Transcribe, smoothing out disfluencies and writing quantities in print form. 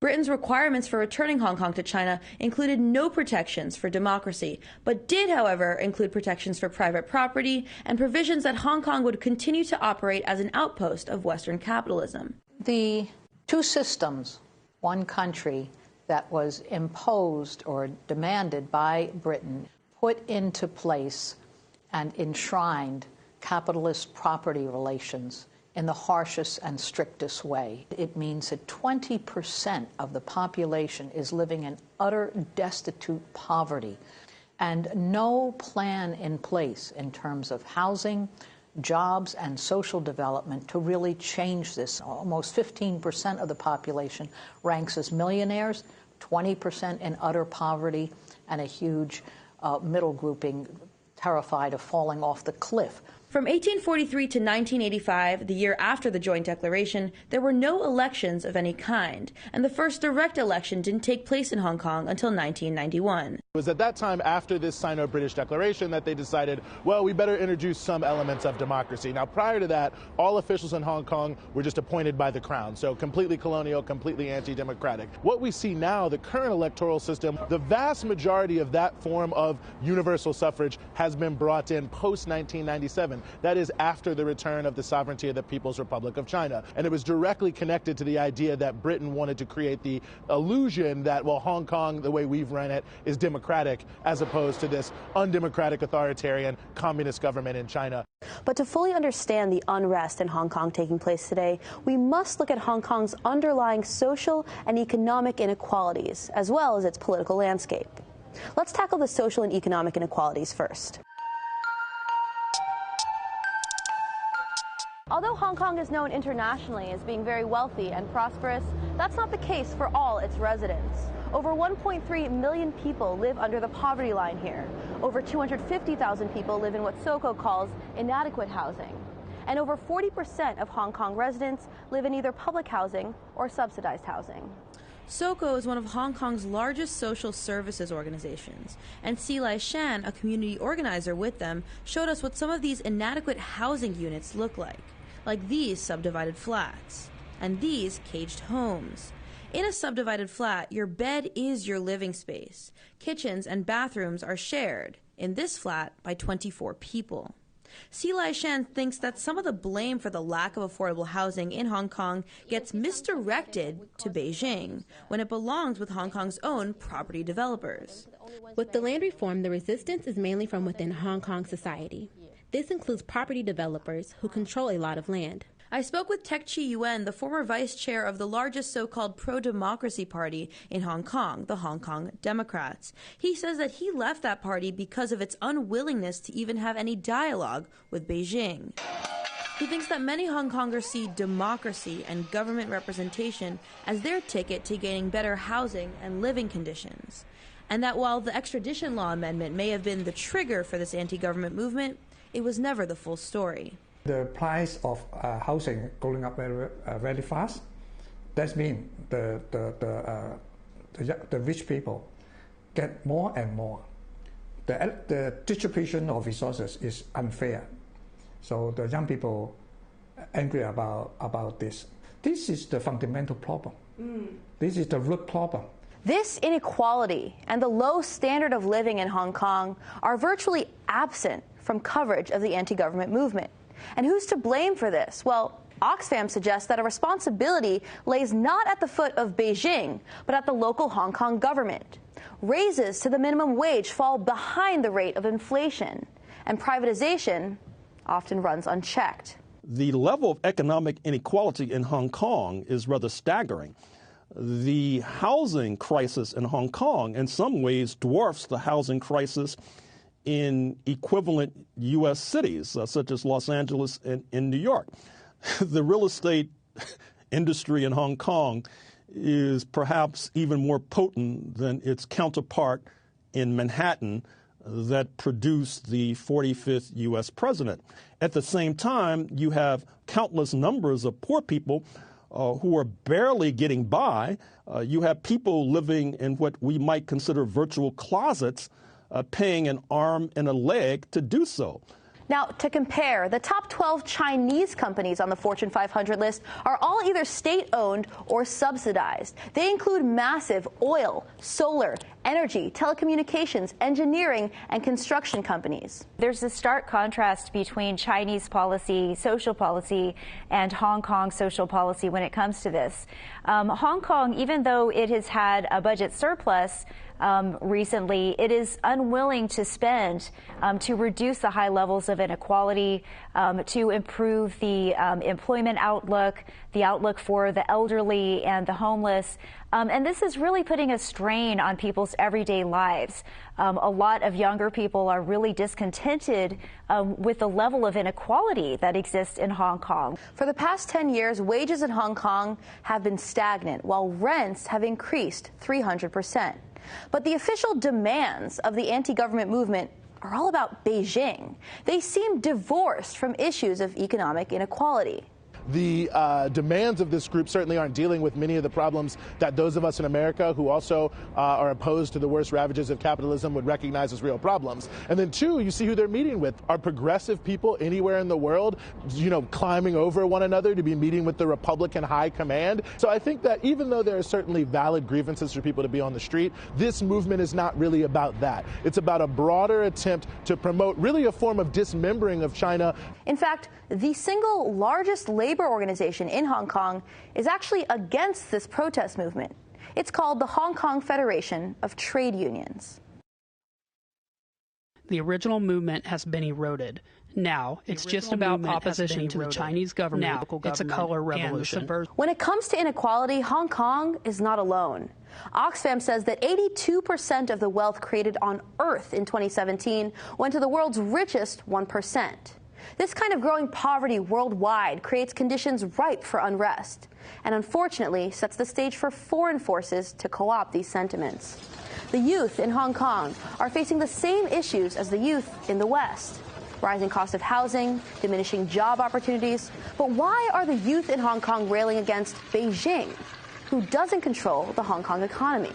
Britain's requirements for returning Hong Kong to China included no protections for democracy, but did, however, include protections for private property and provisions that Hong Kong would continue to operate as an outpost of Western capitalism. The two systems, one country, that was imposed or demanded by Britain, put into place and enshrined capitalist property relations in the harshest and strictest way. It means that 20% of the population is living in utter destitute poverty, and no plan in place in terms of housing, jobs, and social development to really change this. Almost 15% of the population ranks as millionaires, 20% in utter poverty, and a huge middle grouping terrified of falling off the cliff. From 1843 to 1985, the year after the Joint Declaration, there were no elections of any kind, and the first direct election didn't take place in Hong Kong until 1991. It was at that time, after this Sino-British declaration, that they decided, well, we better introduce some elements of democracy. Now, prior to that, all officials in Hong Kong were just appointed by the Crown, so completely colonial, completely anti-democratic. What we see now, the current electoral system, the vast majority of that form of universal suffrage has been brought in post-1997. That is after the return of the sovereignty of the People's Republic of China. And it was directly connected to the idea that Britain wanted to create the illusion that, well, Hong Kong, the way we've run it, is democratic, as opposed to this undemocratic, authoritarian, communist government in China. But to fully understand the unrest in Hong Kong taking place today, we must look at Hong Kong's underlying social and economic inequalities, as well as its political landscape. Let's tackle the social and economic inequalities first. Although Hong Kong is known internationally as being very wealthy and prosperous, that's not the case for all its residents. Over 1.3 million people live under the poverty line here. Over 250,000 people live in what SOCO calls inadequate housing. And over 40% of Hong Kong residents live in either public housing or subsidized housing. SOCO is one of Hong Kong's largest social services organizations, and Si Lai Shan, a community organizer with them, showed us what some of these inadequate housing units look like these subdivided flats, and these caged homes. In a subdivided flat, your bed is your living space. Kitchens and bathrooms are shared, in this flat, by 24 people. Si Lai Shan thinks that some of the blame for the lack of affordable housing in Hong Kong gets misdirected to Beijing, when it belongs with Hong Kong's own property developers. With the land reform, the resistance is mainly from within Hong Kong society. This includes property developers who control a lot of land. I spoke with Tek Chi Yuen, the former vice chair of the largest so-called pro-democracy party in Hong Kong, the Hong Kong Democrats. He says that he left that party because of its unwillingness to even have any dialogue with Beijing. He thinks that many Hong Kongers see democracy and government representation as their ticket to gaining better housing and living conditions, and that while the extradition law amendment may have been the trigger for this anti-government movement, it was never the full story. The price of housing going up very fast. That means the rich people get more and more. The distribution of resources is unfair. So the young people angry about this. This is the fundamental problem. This is the root problem. This inequality and the low standard of living in Hong Kong are virtually absent from coverage of the anti-government movement. And who's to blame for this? Well, Oxfam suggests that a responsibility lays not at the foot of Beijing, but at the local Hong Kong government. Raises to the minimum wage fall behind the rate of inflation, and privatization often runs unchecked. The level of economic inequality in Hong Kong is rather staggering. The housing crisis in Hong Kong in some ways dwarfs the housing crisis in equivalent U.S. cities, such as Los Angeles and in New York. The real estate industry in Hong Kong is perhaps even more potent than its counterpart in Manhattan that produced the 45th U.S. president. At the same time, you have countless numbers of poor people who are barely getting by. You have people living in what we might consider virtual closets, paying an arm and a leg to do so. Now, to compare, the top 12 Chinese companies on the Fortune 500 list are all either state-owned or subsidized. They include massive oil, solar, energy, telecommunications, engineering, and construction companies. There's a stark contrast between Chinese policy, social policy, and Hong Kong social policy when it comes to this. Hong Kong, even though it has had a budget surplus recently, it is unwilling to spend to reduce the high levels of inequality, to improve the employment outlook, the outlook for the elderly and the homeless. And this is really putting a strain on people's everyday lives. A lot of younger people are really discontented with the level of inequality that exists in Hong Kong. For the past 10 years, wages in Hong Kong have been stagnant, while rents have increased 300%. But the official demands of the anti-government movement are all about Beijing. They seem divorced from issues of economic inequality. The demands of this group certainly aren't dealing with many of the problems that those of us in America who also are opposed to the worst ravages of capitalism would recognize as real problems. And then two, you see who they're meeting with. Are progressive people anywhere in the world, climbing over one another to be meeting with the Republican high command? So I think that even though there are certainly valid grievances for people to be on the street, this movement is not really about that. It's about a broader attempt to promote really a form of dismembering of China. In fact, the single largest labor organization in Hong Kong is actually against this protest movement. It's called the Hong Kong Federation of Trade Unions. The original movement has been eroded. Now, it's just about opposition to the Chinese government. Now, it's a color revolution. When it comes to inequality, Hong Kong is not alone. Oxfam says that 82% of the wealth created on Earth in 2017 went to the world's richest 1%. This kind of growing poverty worldwide creates conditions ripe for unrest, and unfortunately sets the stage for foreign forces to co-opt these sentiments. The youth in Hong Kong are facing the same issues as the youth in the West. Rising cost of housing, diminishing job opportunities. But why are the youth in Hong Kong railing against Beijing, who doesn't control the Hong Kong economy?